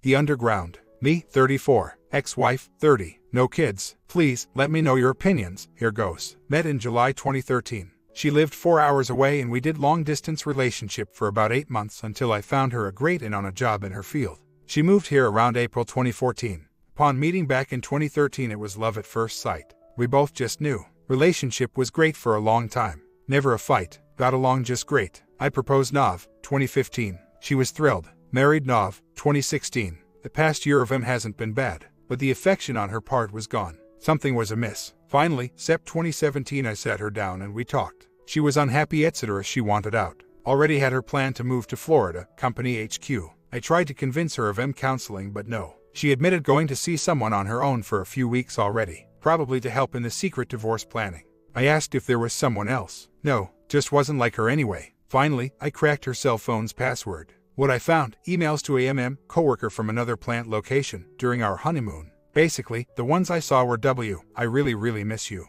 The Underground. Me, 34. Ex-wife, 30. No kids. Please, let me know your opinions. Here goes. Met in July 2013. She lived 4 hours away and we did long-distance relationship for about 8 months until I found her a great in on a job in her field. She moved here around April 2014. Upon meeting back in 2013, it was love at first sight. We both just knew. Relationship was great for a long time. Never a fight. Got along just great. I proposed Nov, 2015. She was thrilled. Married Nov, 2016. The past year of him hasn't been bad, but the affection on her part was gone. Something was amiss. Finally, Sep 2017, I sat her down and we talked. She was unhappy, etc. She wanted out. Already had her plan to move to Florida, company HQ. I tried to convince her of counseling, but no. She admitted going to see someone on her own for a few weeks already, probably to help in the secret divorce planning. I asked if there was someone else. No, just wasn't like her anyway. Finally, I cracked her cell phone's password. What I found, emails to a coworker from another plant location during our honeymoon. Basically, the ones I saw were W, I really miss you.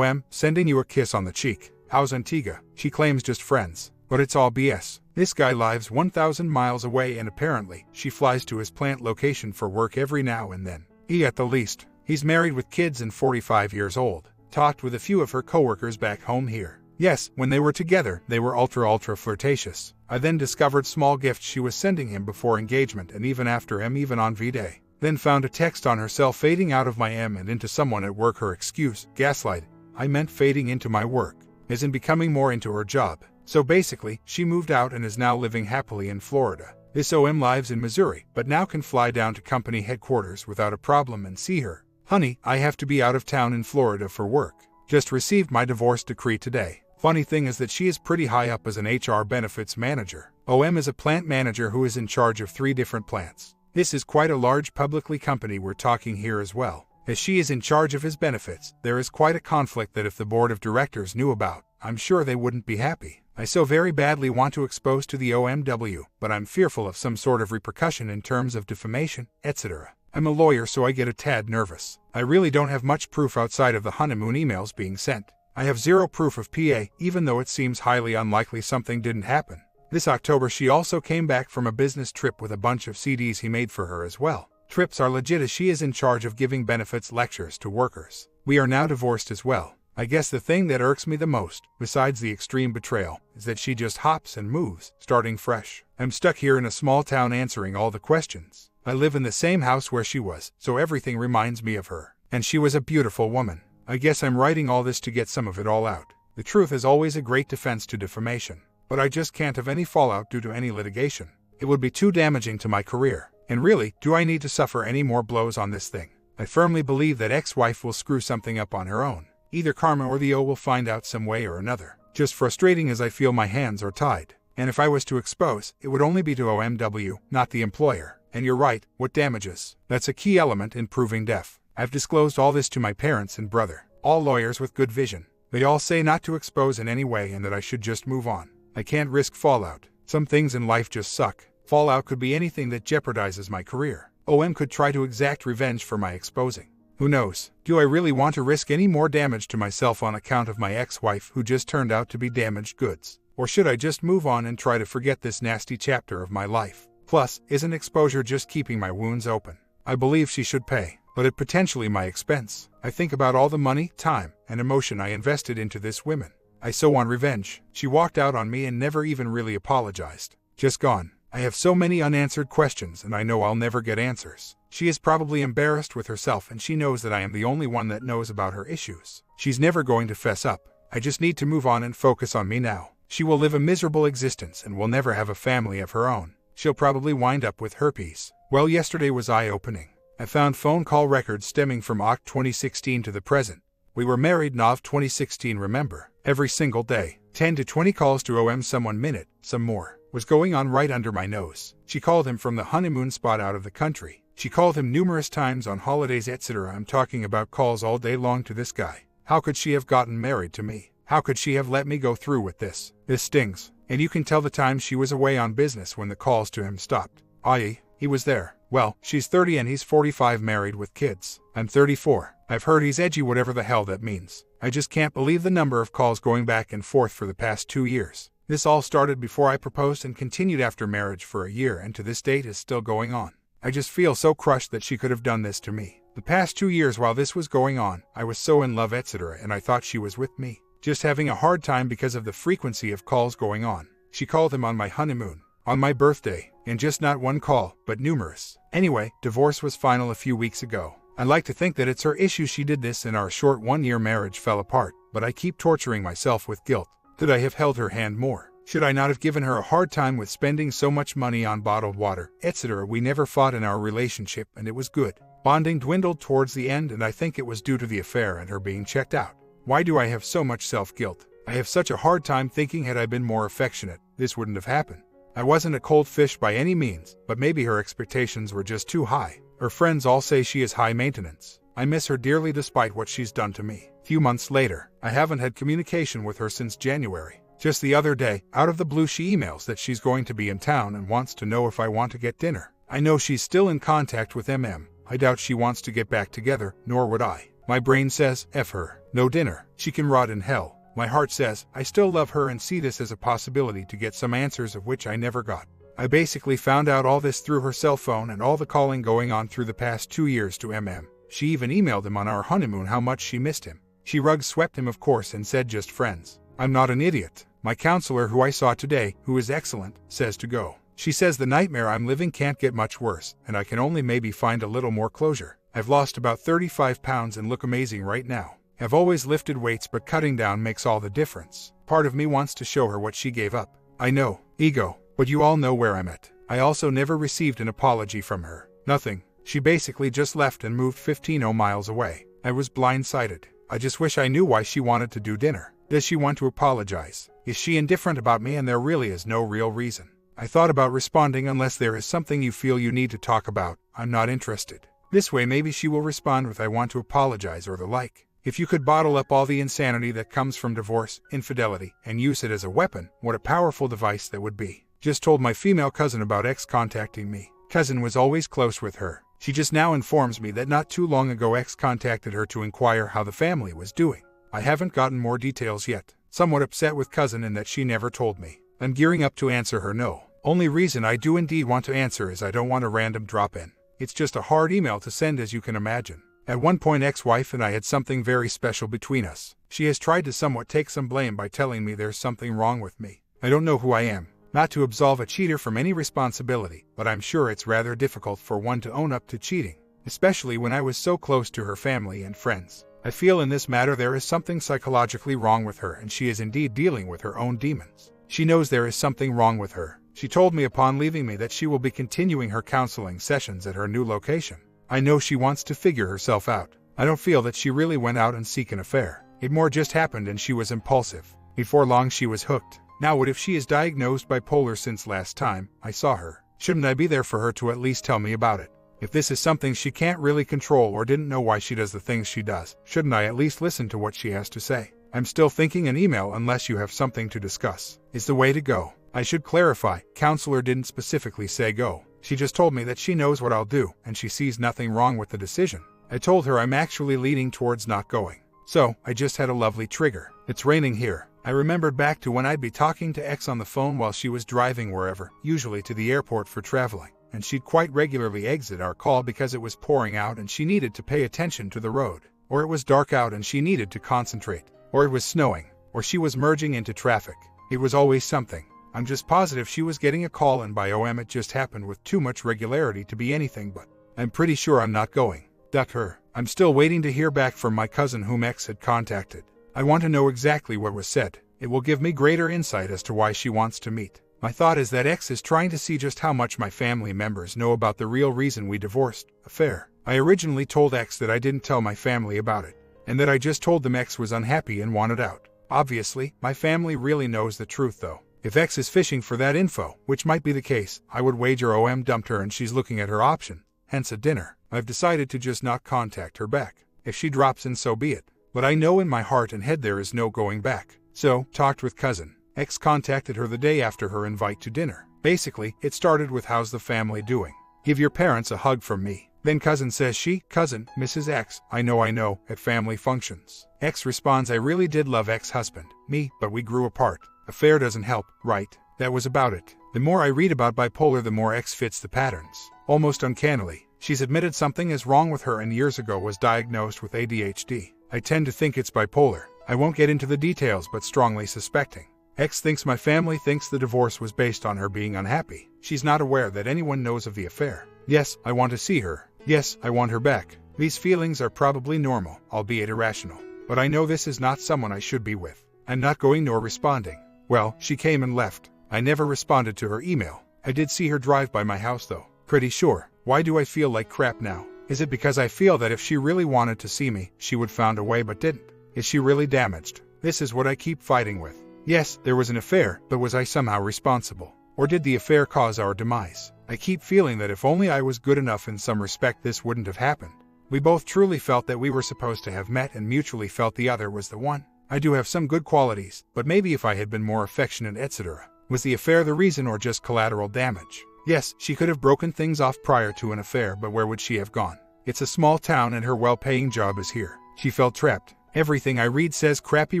Sending you a kiss on the cheek. How's Antigua? She claims just friends. But it's all BS. This guy lives 1,000 miles away and apparently, she flies to his plant location for work every now and then. At the least. He's married with kids and 45 years old. Talked with a few of her coworkers back home here. Yes, when they were together, they were ultra flirtatious. I then discovered small gifts she was sending him before engagement and even after even on V-Day. Then found a text on herself fading out of my and into someone at work. Her excuse, gaslight. I meant fading into my work, as in becoming more into her job. So basically, she moved out and is now living happily in Florida. This lives in Missouri, but now can fly down to company headquarters without a problem and see her. Honey, I have to be out of town in Florida for work. Just received my divorce decree today. Funny thing is that she is pretty high up as an HR benefits manager. is a plant manager who is in charge of 3 different plants. This is quite a large publicly company we're talking here as well. As she is in charge of his benefits, there is quite a conflict that if the board of directors knew about, I'm sure they wouldn't be happy. I so very badly want to expose to the OMW, but I'm fearful of some sort of repercussion in terms of defamation, etc. I'm a lawyer, so I get a tad nervous. I really don't have much proof outside of the honeymoon emails being sent. I have zero proof of PA, even though it seems highly unlikely something didn't happen. This October she also came back from a business trip with a bunch of CDs he made for her as well. Trips are legit as she is in charge of giving benefits lectures to workers. We are now divorced as well. I guess the thing that irks me the most, besides the extreme betrayal, is that she just hops and moves, starting fresh. I'm stuck here in a small town answering all the questions. I live in the same house where she was, so everything reminds me of her. And she was a beautiful woman. I guess I'm writing all this to get some of it all out. The truth is always a great defense to defamation. But I just can't have any fallout due to any litigation. It would be too damaging to my career. And really, do I need to suffer any more blows on this thing? I firmly believe that ex-wife will screw something up on her own. Either karma or the O will find out some way or another. Just frustrating as I feel my hands are tied. And if I was to expose, it would only be to OMW, not the employer. And you're right, what damages? That's a key element in proving deaf. I've disclosed all this to my parents and brother, all lawyers with good vision. They all say not to expose in any way and that I should just move on. I can't risk fallout. Some things in life just suck. Fallout could be anything that jeopardizes my career. OM could try to exact revenge for my exposing. Who knows? Do I really want to risk any more damage to myself on account of my ex-wife who just turned out to be damaged goods? Or should I just move on and try to forget this nasty chapter of my life? Plus, isn't exposure just keeping my wounds open? I believe she should pay, but at potentially my expense. I think about all the money, time, and emotion I invested into this woman. I so want revenge. She walked out on me and never even really apologized. Just gone. I have so many unanswered questions and I know I'll never get answers. She is probably embarrassed with herself and she knows that I am the only one that knows about her issues. She's never going to fess up. I just need to move on and focus on me now. She will live a miserable existence and will never have a family of her own. She'll probably wind up with herpes. Well, yesterday was eye-opening. I found phone call records stemming from Oct 2016 to the present. We were married Nov 2016, remember? Every single day. 10 to 20 calls to OM, some 1 minute, some more. Was going on right under my nose. She called him from the honeymoon spot out of the country. She called him numerous times on holidays, etc. I'm talking about calls all day long to this guy. How could she have gotten married to me? How could she have let me go through with this? This stings. And you can tell the time she was away on business when the calls to him stopped. I.e., he was there. Well, she's 30 and he's 45, married with kids. I'm 34. I've heard he's edgy, whatever the hell that means. I just can't believe the number of calls going back and forth for the past 2 years. This all started before I proposed and continued after marriage for a year, and to this date is still going on. I just feel so crushed that she could have done this to me. The past 2 years while this was going on, I was so in love, etc., and I thought she was with me. Just having a hard time because of the frequency of calls going on. She called him on my honeymoon, on my birthday, and just not one call, but numerous. Anyway, divorce was final a few weeks ago. I like to think that it's her issue she did this and our short 1-year marriage fell apart, but I keep torturing myself with guilt. Could I have held her hand more? Should I not have given her a hard time with spending so much money on bottled water, etc.? We never fought in our relationship and it was good. Bonding dwindled towards the end and I think it was due to the affair and her being checked out. Why do I have so much self-guilt? I have such a hard time thinking had I been more affectionate, this wouldn't have happened. I wasn't a cold fish by any means, but maybe her expectations were just too high. Her friends all say she is high maintenance. I miss her dearly despite what she's done to me. Few months later, I haven't had communication with her since January. Just the other day, out of the blue she emails that she's going to be in town and wants to know if I want to get dinner. I know she's still in contact with MM. I doubt she wants to get back together, nor would I. My brain says, F her, no dinner, she can rot in hell. My heart says, I still love her and see this as a possibility to get some answers of which I never got. I basically found out all this through her cell phone and all the calling going on through the past 2 years to MM. She even emailed him on our honeymoon how much she missed him. She rug swept him of course and said just friends. I'm not an idiot. My counselor who I saw today, who is excellent, says to go. She says the nightmare I'm living can't get much worse, and I can only maybe find a little more closure. I've lost about 35 pounds and look amazing right now. I've always lifted weights but cutting down makes all the difference. Part of me wants to show her what she gave up. I know, ego, but you all know where I'm at. I also never received an apology from her. Nothing. She basically just left and moved 15 miles away. I was blindsided. I just wish I knew why she wanted to do dinner. Does she want to apologize? Is she indifferent about me and there really is no real reason? I thought about responding unless there is something you feel you need to talk about. I'm not interested. This way maybe she will respond with I want to apologize or the like. If you could bottle up all the insanity that comes from divorce, infidelity, and use it as a weapon, what a powerful device that would be. Just told my female cousin about ex contacting me. Cousin was always close with her. She just now informs me that not too long ago ex contacted her to inquire how the family was doing. I haven't gotten more details yet. Somewhat upset with cousin in that she never told me. I'm gearing up to answer her no. Only reason I do indeed want to answer is I don't want a random drop-in. It's just a hard email to send as you can imagine. At one point ex-wife and I had something very special between us. She has tried to somewhat take some blame by telling me there's something wrong with me. I don't know who I am. Not to absolve a cheater from any responsibility, but I'm sure it's rather difficult for one to own up to cheating, especially when I was so close to her family and friends. I feel in this matter there is something psychologically wrong with her and she is indeed dealing with her own demons. She knows there is something wrong with her. She told me upon leaving me that she will be continuing her counseling sessions at her new location. I know she wants to figure herself out. I don't feel that she really went out and seek an affair. It more just happened and she was impulsive. Before long she was hooked. Now what if she is diagnosed bipolar since last time I saw her? Shouldn't I be there for her to at least tell me about it? If this is something she can't really control or didn't know why she does the things she does, shouldn't I at least listen to what she has to say? I'm still thinking an email unless you have something to discuss is the way to go. I should clarify, counselor didn't specifically say go. She just told me that she knows what I'll do and she sees nothing wrong with the decision. I told her I'm actually leaning towards not going. So, I just had a lovely trigger. It's raining here. I remembered back to when I'd be talking to X on the phone while she was driving wherever, usually to the airport for traveling, and she'd quite regularly exit our call because it was pouring out and she needed to pay attention to the road, or it was dark out and she needed to concentrate, or it was snowing, or she was merging into traffic. It was always something. I'm just positive she was getting a call and by OM it just happened with too much regularity to be anything but. I'm pretty sure I'm not going. Duck her. I'm still waiting to hear back from my cousin whom X had contacted. I want to know exactly what was said. It will give me greater insight as to why she wants to meet. My thought is that X is trying to see just how much my family members know about the real reason we divorced, affair. I originally told X that I didn't tell my family about it, and that I just told them X was unhappy and wanted out. Obviously, my family really knows the truth though. If X is fishing for that info, which might be the case, I would wager OM dumped her and she's looking at her option, hence a dinner. I've decided to just not contact her back. If she drops in, so be it. But I know in my heart and head there is no going back. So, talked with cousin. X contacted her the day after her invite to dinner. Basically, it started with how's the family doing? Give your parents a hug from me. Then cousin says cousin, Mrs. X, I know, at family functions. X responds I really did love ex-husband, me, but we grew apart. Affair doesn't help, right? That was about it. The more I read about bipolar the more X fits the patterns. Almost uncannily, she's admitted something is wrong with her and years ago was diagnosed with ADHD. I tend to think it's bipolar. I won't get into the details but strongly suspecting. X thinks my family thinks the divorce was based on her being unhappy. She's not aware that anyone knows of the affair. Yes, I want to see her. Yes, I want her back. These feelings are probably normal, albeit irrational. But I know this is not someone I should be with. I'm not going nor responding. Well, she came and left. I never responded to her email. I did see her drive by my house though. Pretty sure. Why do I feel like crap now? Is it because I feel that if she really wanted to see me, she would found a way but didn't? Is she really damaged? This is what I keep fighting with. Yes, there was an affair, but was I somehow responsible? Or did the affair cause our demise? I keep feeling that if only I was good enough in some respect this wouldn't have happened. We both truly felt that we were supposed to have met and mutually felt the other was the one. I do have some good qualities, but maybe if I had been more affectionate etc. Was the affair the reason or just collateral damage? Yes, she could have broken things off prior to an affair, but where would she have gone? It's a small town and her well-paying job is here. She felt trapped. Everything I read says crappy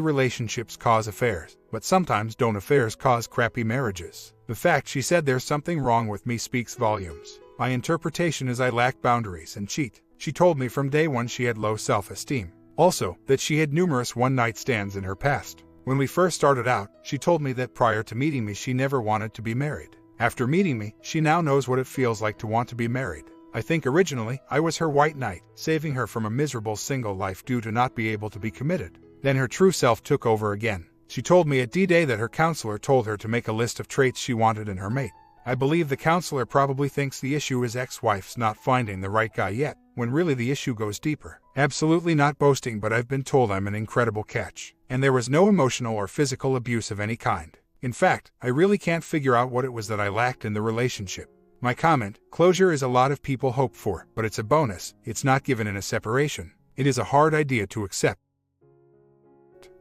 relationships cause affairs, but sometimes don't affairs cause crappy marriages. The fact she said there's something wrong with me speaks volumes. My interpretation is I lack boundaries and cheat. She told me from day one she had low self-esteem. Also, that she had numerous one-night stands in her past. When we first started out, she told me that prior to meeting me she never wanted to be married. After meeting me, she now knows what it feels like to want to be married. I think originally, I was her white knight, saving her from a miserable single life due to not be able to be committed. Then her true self took over again. She told me at D-Day that her counselor told her to make a list of traits she wanted in her mate. I believe the counselor probably thinks the issue is ex-wife's not finding the right guy yet, when really the issue goes deeper. Absolutely not boasting, but I've been told I'm an incredible catch. And there was no emotional or physical abuse of any kind. In fact, I really can't figure out what it was that I lacked in the relationship. My comment, closure is a lot of people hope for, but it's a bonus. It's not given in a separation. It is a hard idea to accept.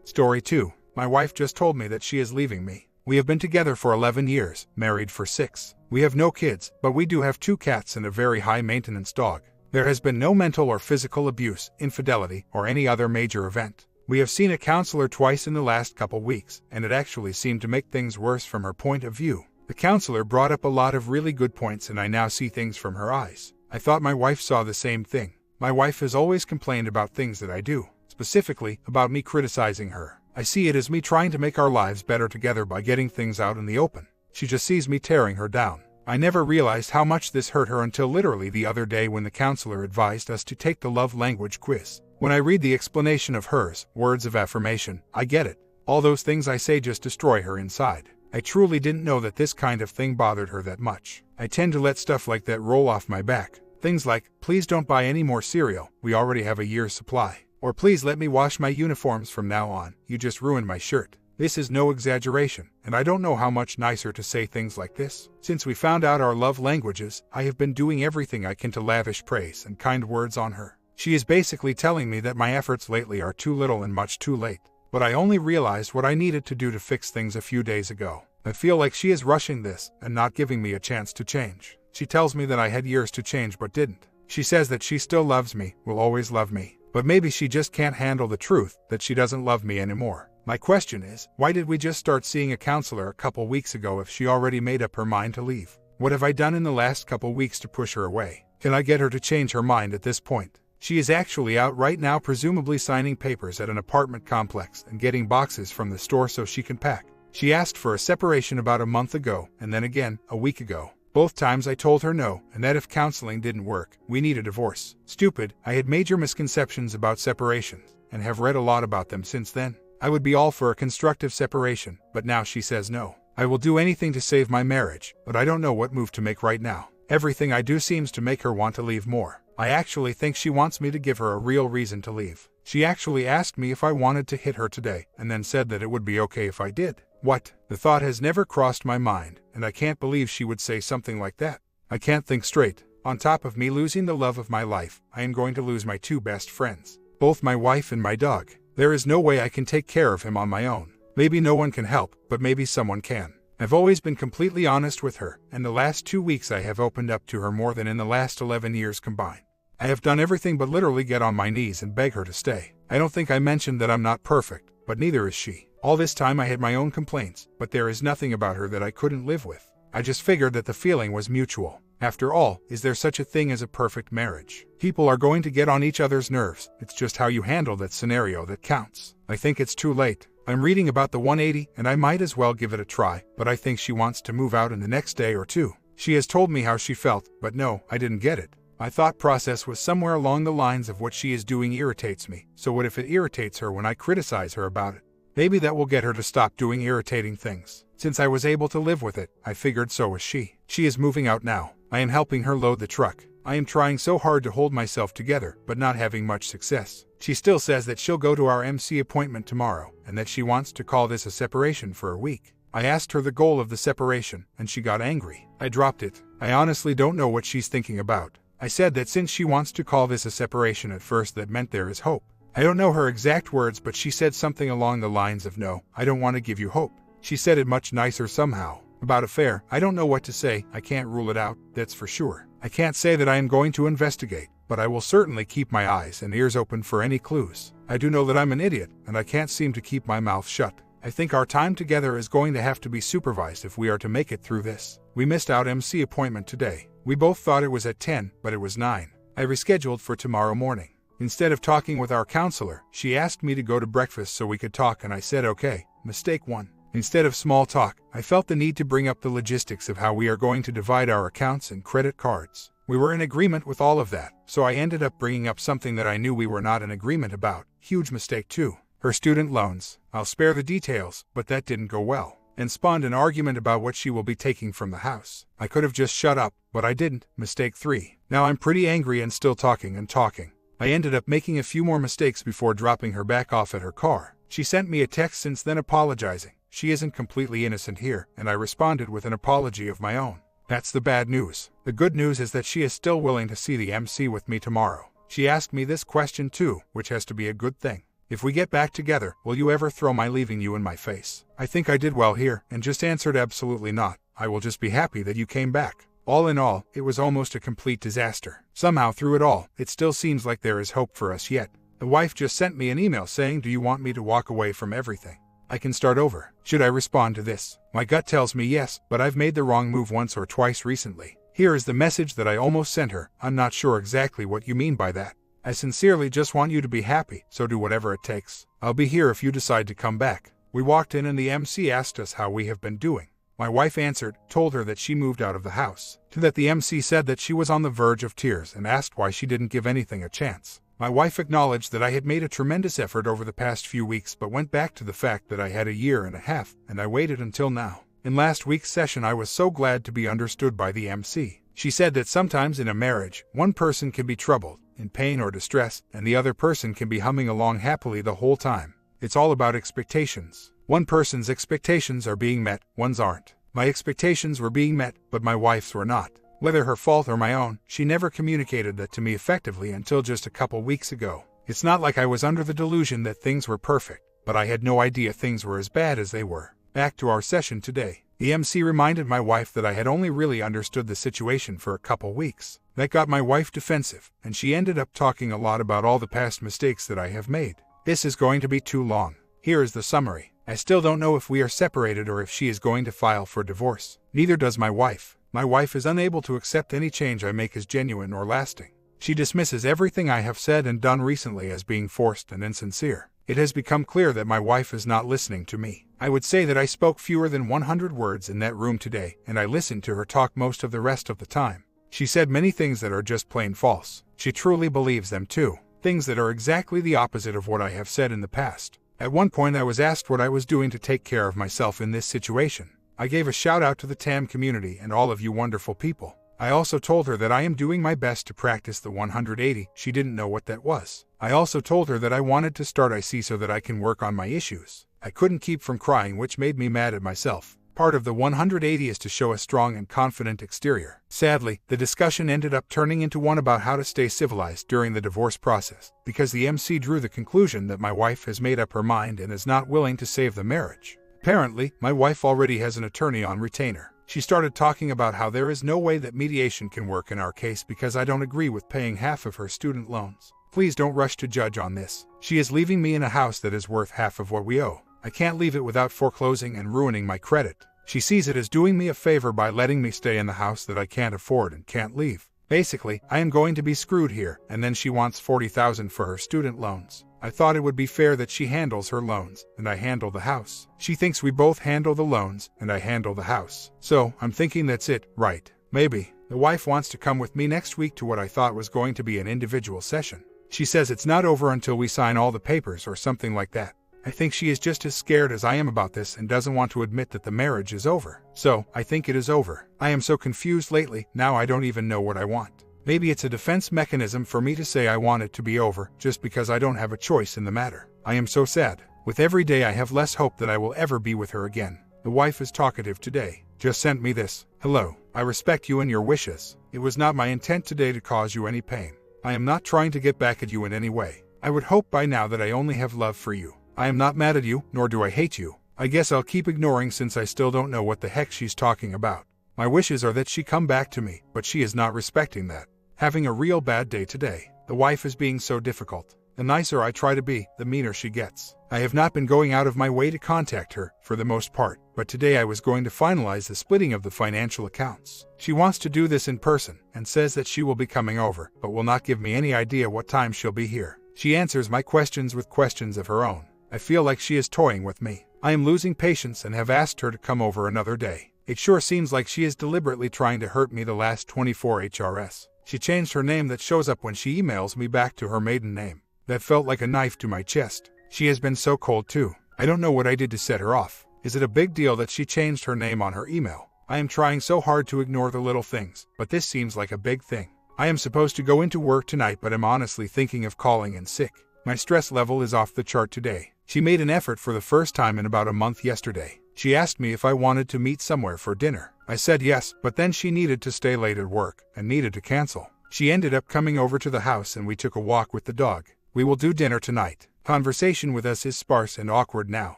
Story 2. My wife just told me that she is leaving me. We have been together for 11 years, married for 6. We have no kids, but we do have 2 cats and a very high-maintenance dog. There has been no mental or physical abuse, infidelity, or any other major event. We have seen a counselor twice in the last couple weeks, and it actually seemed to make things worse from her point of view. The counselor brought up a lot of really good points and I now see things from her eyes. I thought my wife saw the same thing. My wife has always complained about things that I do, specifically about me criticizing her. I see it as me trying to make our lives better together by getting things out in the open. She just sees me tearing her down. I never realized how much this hurt her until literally the other day when the counselor advised us to take the love language quiz. When I read the explanation of hers, words of affirmation, I get it. All those things I say just destroy her inside. I truly didn't know that this kind of thing bothered her that much. I tend to let stuff like that roll off my back. Things like, please don't buy any more cereal, we already have a year's supply. Or please let me wash my uniforms from now on, you just ruined my shirt. This is no exaggeration, and I don't know how much nicer to say things like this. Since we found out our love languages, I have been doing everything I can to lavish praise and kind words on her. She is basically telling me that my efforts lately are too little and much too late. But I only realized what I needed to do to fix things a few days ago. I feel like she is rushing this and not giving me a chance to change. She tells me that I had years to change but didn't. She says that she still loves me, will always love me. But maybe she just can't handle the truth that she doesn't love me anymore. My question is, why did we just start seeing a counselor a couple weeks ago if she already made up her mind to leave? What have I done in the last couple weeks to push her away? Can I get her to change her mind at this point? She is actually out right now, presumably signing papers at an apartment complex and getting boxes from the store so she can pack. She asked for a separation about a month ago, and then again, a week ago. Both times I told her no, and that if counseling didn't work, we need a divorce. Stupid, I had major misconceptions about separations, and have read a lot about them since then. I would be all for a constructive separation, but now she says no. I will do anything to save my marriage, but I don't know what move to make right now. Everything I do seems to make her want to leave more. I actually think she wants me to give her a real reason to leave. She actually asked me if I wanted to hit her today, and then said that it would be okay if I did. What? The thought has never crossed my mind, and I can't believe she would say something like that. I can't think straight. On top of me losing the love of my life, I am going to lose my 2 best friends. Both my wife and my dog. There is no way I can take care of him on my own. Maybe no one can help, but maybe someone can. I've always been completely honest with her, and the last 2 weeks I have opened up to her more than in the last 11 years combined. I have done everything but literally get on my knees and beg her to stay. I don't think I mentioned that I'm not perfect, but neither is she. All this time I had my own complaints, but there is nothing about her that I couldn't live with. I just figured that the feeling was mutual. After all, is there such a thing as a perfect marriage? People are going to get on each other's nerves. It's just how you handle that scenario that counts. I think it's too late. I'm reading about the 180 and I might as well give it a try, but I think she wants to move out in the next day or two. She has told me how she felt, but no, I didn't get it. My thought process was somewhere along the lines of what she is doing irritates me, so what if it irritates her when I criticize her about it? Maybe that will get her to stop doing irritating things. Since I was able to live with it, I figured so was she. She is moving out now. I am helping her load the truck. I am trying so hard to hold myself together, but not having much success. She still says that she'll go to our MC appointment tomorrow, and that she wants to call this a separation for a week. I asked her the goal of the separation, and she got angry. I dropped it. I honestly don't know what she's thinking about. I said that since she wants to call this a separation at first, that meant there is hope. I don't know her exact words, but she said something along the lines of, "No, I don't want to give you hope." She said it much nicer somehow. About affair, I don't know what to say. I can't rule it out, that's for sure. I can't say that I am going to investigate, but I will certainly keep my eyes and ears open for any clues. I do know that I'm an idiot, and I can't seem to keep my mouth shut. I think our time together is going to have to be supervised if we are to make it through this. We missed out MC appointment today. We both thought it was at 10, but it was 9. I rescheduled for tomorrow morning. Instead of talking with our counselor, she asked me to go to breakfast so we could talk, and I said okay. Mistake 1. Instead of small talk, I felt the need to bring up the logistics of how we are going to divide our accounts and credit cards. We were in agreement with all of that, so I ended up bringing up something that I knew we were not in agreement about. Huge mistake 2. Her student loans. I'll spare the details, but that didn't go well, and spawned an argument about what she will be taking from the house. I could have just shut up, but I didn't. Mistake 3. Now I'm pretty angry and still talking and talking. I ended up making a few more mistakes before dropping her back off at her car. She sent me a text since then apologizing. She isn't completely innocent here, and I responded with an apology of my own. That's the bad news. The good news is that she is still willing to see the MC with me tomorrow. She asked me this question too, which has to be a good thing. If we get back together, will you ever throw my leaving you in my face? I think I did well here, and just answered absolutely not. I will just be happy that you came back. All in all, it was almost a complete disaster. Somehow through it all, it still seems like there is hope for us yet. The wife just sent me an email saying, "Do you want me to walk away from everything? I can start over." Should I respond to this? My gut tells me yes, but I've made the wrong move once or twice recently. Here is the message that I almost sent her. I'm not sure exactly what you mean by that. I sincerely just want you to be happy, so do whatever it takes. I'll be here if you decide to come back. We walked in and the MC asked us how we have been doing. My wife answered, told her that she moved out of the house. To that the MC said that she was on the verge of tears and asked why she didn't give anything a chance. My wife acknowledged that I had made a tremendous effort over the past few weeks, but went back to the fact that I had a year and a half, and I waited until now. In last week's session I was so glad to be understood by the MC. She said that sometimes in a marriage, one person can be troubled, in pain or distress, and the other person can be humming along happily the whole time. It's all about expectations. One person's expectations are being met, one's aren't. My expectations were being met, but my wife's were not. Whether her fault or my own, she never communicated that to me effectively until just a couple weeks ago. It's not like I was under the delusion that things were perfect, but I had no idea things were as bad as they were. Back to our session today. The MC reminded my wife that I had only really understood the situation for a couple weeks. That got my wife defensive, and she ended up talking a lot about all the past mistakes that I have made. This is going to be too long. Here is the summary. I still don't know if we are separated or if she is going to file for divorce. Neither does my wife. My wife is unable to accept any change I make as genuine or lasting. She dismisses everything I have said and done recently as being forced and insincere. It has become clear that my wife is not listening to me. I would say that I spoke fewer than 100 words in that room today, and I listened to her talk most of the rest of the time. She said many things that are just plain false. She truly believes them too. Things that are exactly the opposite of what I have said in the past. At one point I was asked what I was doing to take care of myself in this situation. I gave a shout out to the TAM community and all of you wonderful people. I also told her that I am doing my best to practice the 180. She didn't know what that was. I also told her that I wanted to start IC so that I can work on my issues. I couldn't keep from crying, which made me mad at myself. Part of the 180 is to show a strong and confident exterior. Sadly, the discussion ended up turning into one about how to stay civilized during the divorce process, because the MC drew the conclusion that my wife has made up her mind and is not willing to save the marriage. Apparently, my wife already has an attorney on retainer. She started talking about how there is no way that mediation can work in our case because I don't agree with paying half of her student loans. Please don't rush to judge on this. She is leaving me in a house that is worth half of what we owe. I can't leave it without foreclosing and ruining my credit. She sees it as doing me a favor by letting me stay in the house that I can't afford and can't leave. Basically, I am going to be screwed here, and then she wants $40,000 for her student loans. I thought it would be fair that she handles her loans, and I handle the house. She thinks we both handle the loans, and I handle the house. So, I'm thinking that's it, right? Maybe. The wife wants to come with me next week to what I thought was going to be an individual session. She says it's not over until we sign all the papers or something like that. I think she is just as scared as I am about this and doesn't want to admit that the marriage is over. So, I think it is over. I am so confused lately, now I don't even know what I want. Maybe it's a defense mechanism for me to say I want it to be over, just because I don't have a choice in the matter. I am so sad. With every day I have less hope that I will ever be with her again. The wife is talkative today. Just sent me this. Hello. I respect you and your wishes. It was not my intent today to cause you any pain. I am not trying to get back at you in any way. I would hope by now that I only have love for you. I am not mad at you, nor do I hate you. I guess I'll keep ignoring since I still don't know what the heck she's talking about. My wishes are that she come back to me, but she is not respecting that. Having a real bad day today. The wife is being so difficult. The nicer I try to be, the meaner she gets. I have not been going out of my way to contact her, for the most part, but today I was going to finalize the splitting of the financial accounts. She wants to do this in person, and says that she will be coming over, but will not give me any idea what time she'll be here. She answers my questions with questions of her own. I feel like she is toying with me. I am losing patience and have asked her to come over another day. It sure seems like she is deliberately trying to hurt me the last 24 HRS. She changed her name that shows up when she emails me back to her maiden name. That felt like a knife to my chest. She has been so cold too. I don't know what I did to set her off. Is it a big deal that she changed her name on her email? I am trying so hard to ignore the little things, but this seems like a big thing. I am supposed to go into work tonight, but I'm honestly thinking of calling in sick. My stress level is off the chart today. She made an effort for the first time in about a month yesterday. She asked me if I wanted to meet somewhere for dinner. I said yes, but then she needed to stay late at work and needed to cancel. She ended up coming over to the house and we took a walk with the dog. We will do dinner tonight. Conversation with us is sparse and awkward now.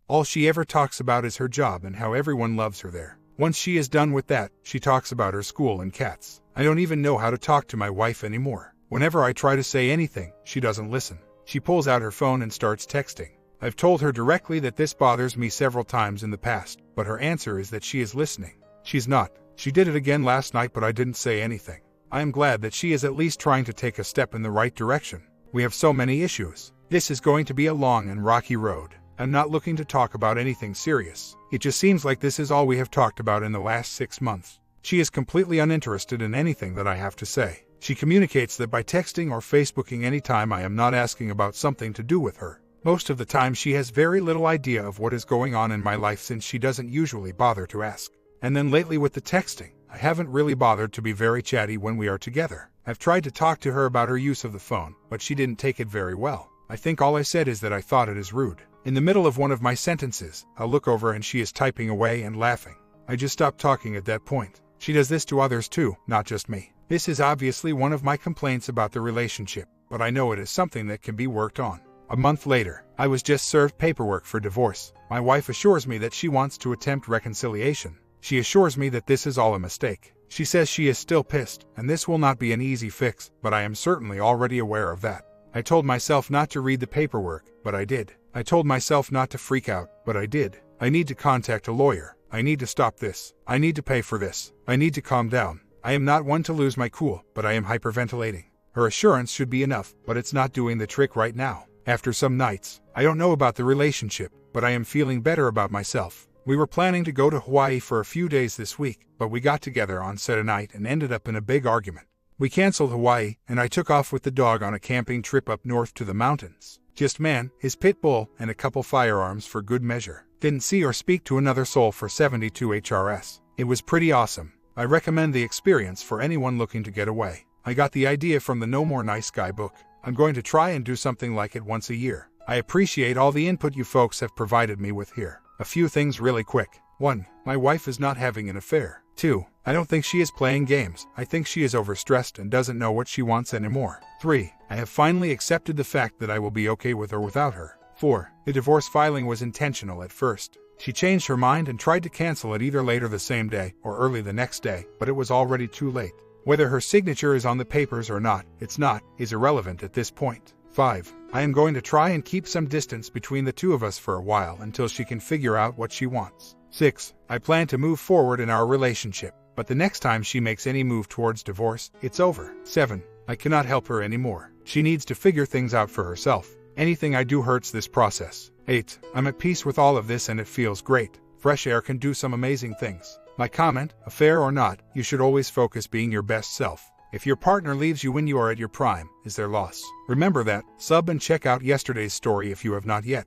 All she ever talks about is her job and how everyone loves her there. Once she is done with that, she talks about her school and cats. I don't even know how to talk to my wife anymore. Whenever I try to say anything, she doesn't listen. She pulls out her phone and starts texting. I've told her directly that this bothers me several times in the past, but her answer is that she is listening. She's not. She did it again last night, but I didn't say anything. I am glad that she is at least trying to take a step in the right direction. We have so many issues. This is going to be a long and rocky road. I'm not looking to talk about anything serious. It just seems like this is all we have talked about in the last 6 months. She is completely uninterested in anything that I have to say. She communicates that by texting or Facebooking anytime I am not asking about something to do with her. Most of the time she has very little idea of what is going on in my life since she doesn't usually bother to ask. And then lately with the texting, I haven't really bothered to be very chatty when we are together. I've tried to talk to her about her use of the phone, but she didn't take it very well. I think all I said is that I thought it is rude. In the middle of one of my sentences, I'll look over and she is typing away and laughing. I just stopped talking at that point. She does this to others too, not just me. This is obviously one of my complaints about the relationship, but I know it is something that can be worked on. A month later, I was just served paperwork for divorce. My wife assures me that she wants to attempt reconciliation. She assures me that this is all a mistake. She says she is still pissed, and this will not be an easy fix, but I am certainly already aware of that. I told myself not to read the paperwork, but I did. I told myself not to freak out, but I did. I need to contact a lawyer. I need to stop this. I need to pay for this. I need to calm down. I am not one to lose my cool, but I am hyperventilating. Her assurance should be enough, but it's not doing the trick right now. After some nights, I don't know about the relationship, but I am feeling better about myself. We were planning to go to Hawaii for a few days this week, but we got together on Saturday night and ended up in a big argument. We canceled Hawaii, and I took off with the dog on a camping trip up north to the mountains. Just man, his pit bull, and a couple firearms for good measure. Didn't see or speak to another soul for 72 HRS. It was pretty awesome. I recommend the experience for anyone looking to get away. I got the idea from the No More Nice Guy book. I'm going to try and do something like it once a year. I appreciate all the input you folks have provided me with here. A few things really quick. 1. My wife is not having an affair. 2. I don't think she is playing games. I think she is overstressed and doesn't know what she wants anymore. 3. I have finally accepted the fact that I will be okay with or without her. 4. The divorce filing was intentional at first. She changed her mind and tried to cancel it either later the same day or early the next day, but it was already too late. Whether her signature is on the papers or not, is irrelevant at this point. 5. I am going to try and keep some distance between the two of us for a while until she can figure out what she wants. 6. I plan to move forward in our relationship, but the next time she makes any move towards divorce, it's over. 7. I cannot help her anymore. She needs to figure things out for herself. Anything I do hurts this process. 8. I'm at peace with all of this and it feels great. Fresh air can do some amazing things. My comment, affair or not, you should always focus being your best self. If your partner leaves you when you are at your prime, is their loss. Remember that. Sub and check out yesterday's story if you have not yet.